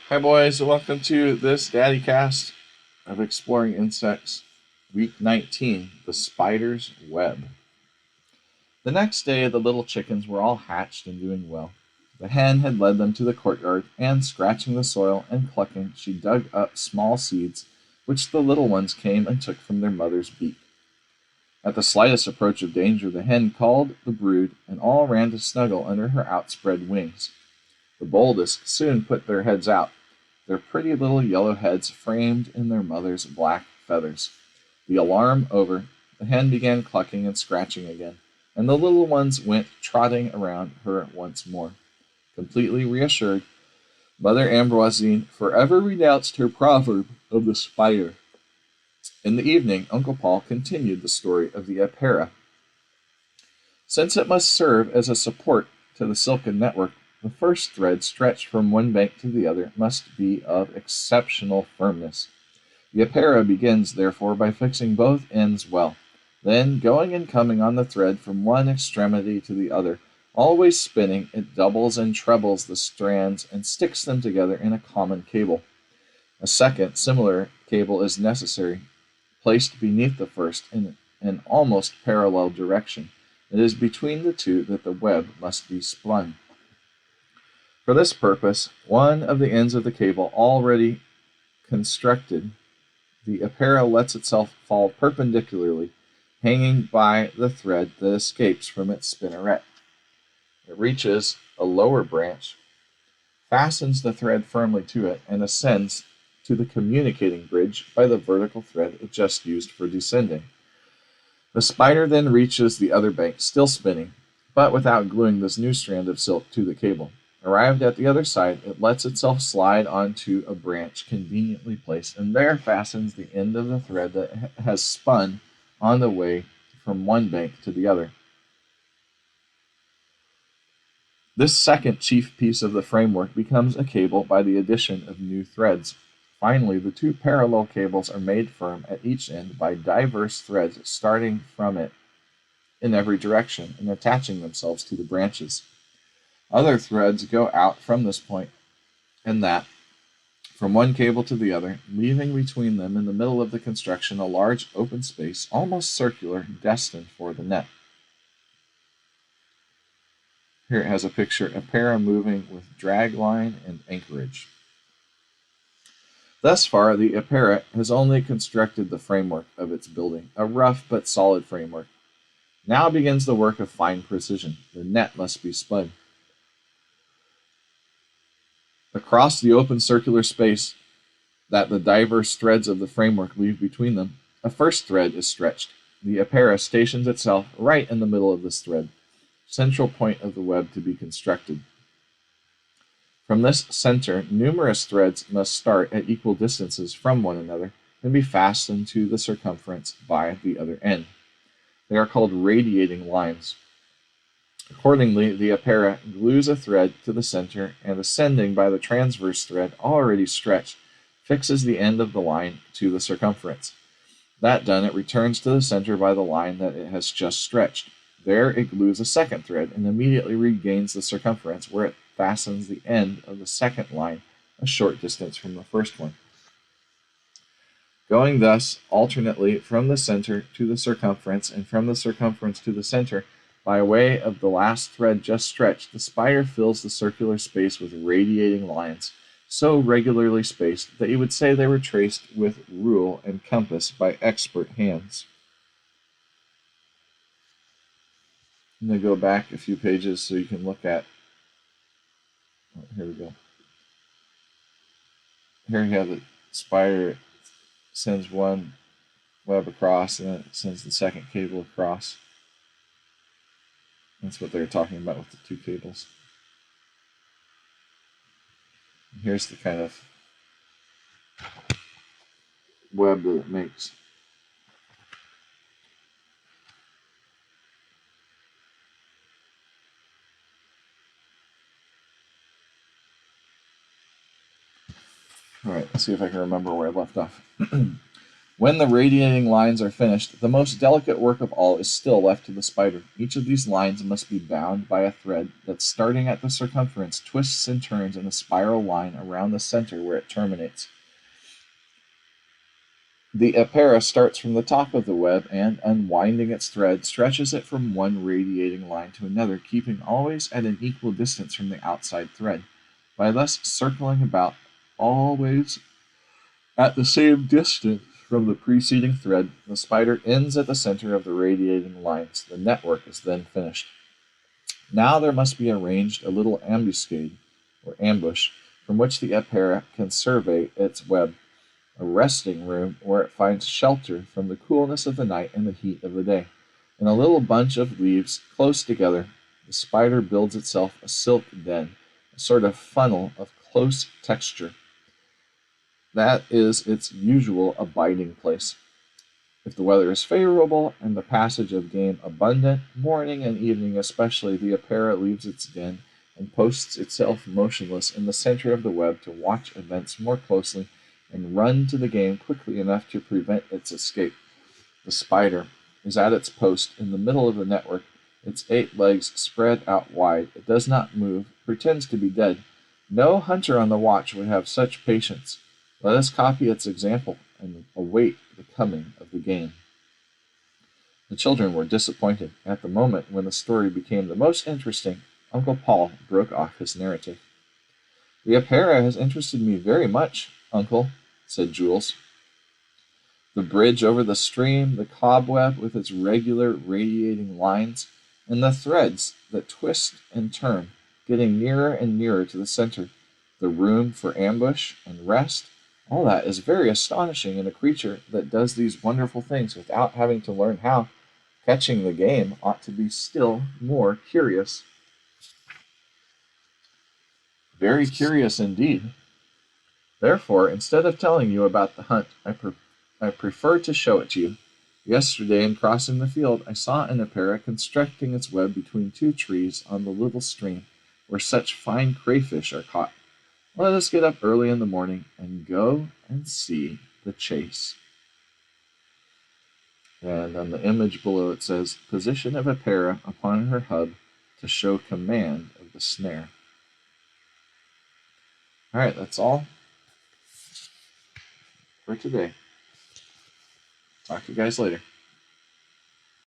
Hi, boys, and welcome to this Daddy Cast of Exploring Insects, Week 19 The Spider's Web. The next day, the little chickens were all hatched and doing well. The hen had led them to the courtyard, and scratching the soil and clucking, she dug up small seeds, which the little ones came and took from their mother's beak. At the slightest approach of danger, the hen called the brood, and all ran to snuggle under her outspread wings. The boldest soon put their heads out, their pretty little yellow heads framed in their mother's black feathers. The alarm over, the hen began clucking and scratching again, and the little ones went trotting around her once more. Completely reassured, Mother Ambroisine forever renounced her proverb of the spider. In the evening, Uncle Paul continued the story of the Epeira. Since it must serve as a support to the silken network, the first thread stretched from one bank to the other must be of exceptional firmness. The Epeira begins, therefore, by fixing both ends well. Then, going and coming on the thread from one extremity to the other, always spinning, it doubles and trebles the strands and sticks them together in a common cable. A second, similar cable is necessary, placed beneath the first in an almost parallel direction. It is between the two that the web must be spun. For this purpose, one of the ends of the cable already constructed, the Epeira lets itself fall perpendicularly, hanging by the thread that escapes from its spinneret. It reaches a lower branch, fastens the thread firmly to it, and ascends to the communicating bridge by the vertical thread it just used for descending. The spider then reaches the other bank, still spinning, but without gluing this new strand of silk to the cable. Arrived at the other side, it lets itself slide onto a branch conveniently placed, and there fastens the end of the thread that has spun on the way from one bank to the other. This second chief piece of the framework becomes a cable by the addition of new threads. Finally, the two parallel cables are made firm at each end by diverse threads starting from it in every direction and attaching themselves to the branches. Other threads go out from this point and that, from one cable to the other, leaving between them in the middle of the construction a large open space, almost circular, destined for the net. Here it has a picture of Epeira moving with drag line and anchorage. Thus far, the Epeira has only constructed the framework of its building, a rough but solid framework. Now begins the work of fine precision. The net must be spun. Across the open circular space that the diverse threads of the framework leave between them, a first thread is stretched. The Epeira stations itself right in the middle of this thread, central point of the web to be constructed. From this center, numerous threads must start at equal distances from one another and be fastened to the circumference by the other end. They are called radiating lines. Accordingly, the Epeira glues a thread to the center and, ascending by the transverse thread already stretched, fixes the end of the line to the circumference. That done, it returns to the center by the line that it has just stretched. There it glues a second thread and immediately regains the circumference, where it fastens the end of the second line a short distance from the first one. Going thus alternately from the center to the circumference and from the circumference to the center, by way of the last thread just stretched, the spider fills the circular space with radiating lines, so regularly spaced that you would say they were traced with rule and compass by expert hands. I'm going to go back a few pages so you can look at. Oh, here we go. Here you have the spider sends one web across and then it sends the second cable across. That's what they're talking about with the two cables. And here's the kind of web that it makes. All right, let's see if I can remember where I left off. When the radiating lines are finished, the most delicate work of all is still left to the spider. Each of these lines must be bound by a thread that, starting at the circumference, twists and turns in a spiral line around the center where it terminates. The apera starts from the top of the web and, unwinding its thread, stretches it from one radiating line to another, keeping always at an equal distance from the outside thread. By thus circling about always at the same distance from the preceding thread, the spider ends at the center of the radiating lines. The network is then finished. Now there must be arranged a little ambuscade, or ambush, from which the apera can survey its web, a resting room where it finds shelter from the coolness of the night and the heat of the day. In a little bunch of leaves close together, the spider builds itself a silk den, a sort of funnel of close texture. That is its usual abiding place. If the weather is favorable and the passage of game abundant, morning and evening especially, the apera leaves its den and posts itself motionless in the center of the web to watch events more closely and run to the game quickly enough to prevent its escape. The spider is at its post in the middle of the network, its 8 legs spread out wide. It does not move, pretends to be dead. No hunter on the watch would have such patience. Let us copy its example and await the coming of the game. The children were disappointed. At the moment when the story became the most interesting, Uncle Paul broke off his narrative. "The apera has interested me very much, Uncle," said Jules. "The bridge over the stream, the cobweb with its regular radiating lines, and the threads that twist and turn, getting nearer and nearer to the center, the room for ambush and rest, all that is very astonishing in a creature that does these wonderful things without having to learn how. Catching the game ought to be still more curious." "Very curious indeed. Therefore, instead of telling you about the hunt, I prefer to show it to you. Yesterday, in crossing the field, I saw an apera constructing its web between 2 trees on the little stream where such fine crayfish are caught. Let us get up early in the morning and go and see the chase." And on the image below it says, "Position of apera upon her hub to show command of the snare." All right, that's all for today. Talk to you guys later.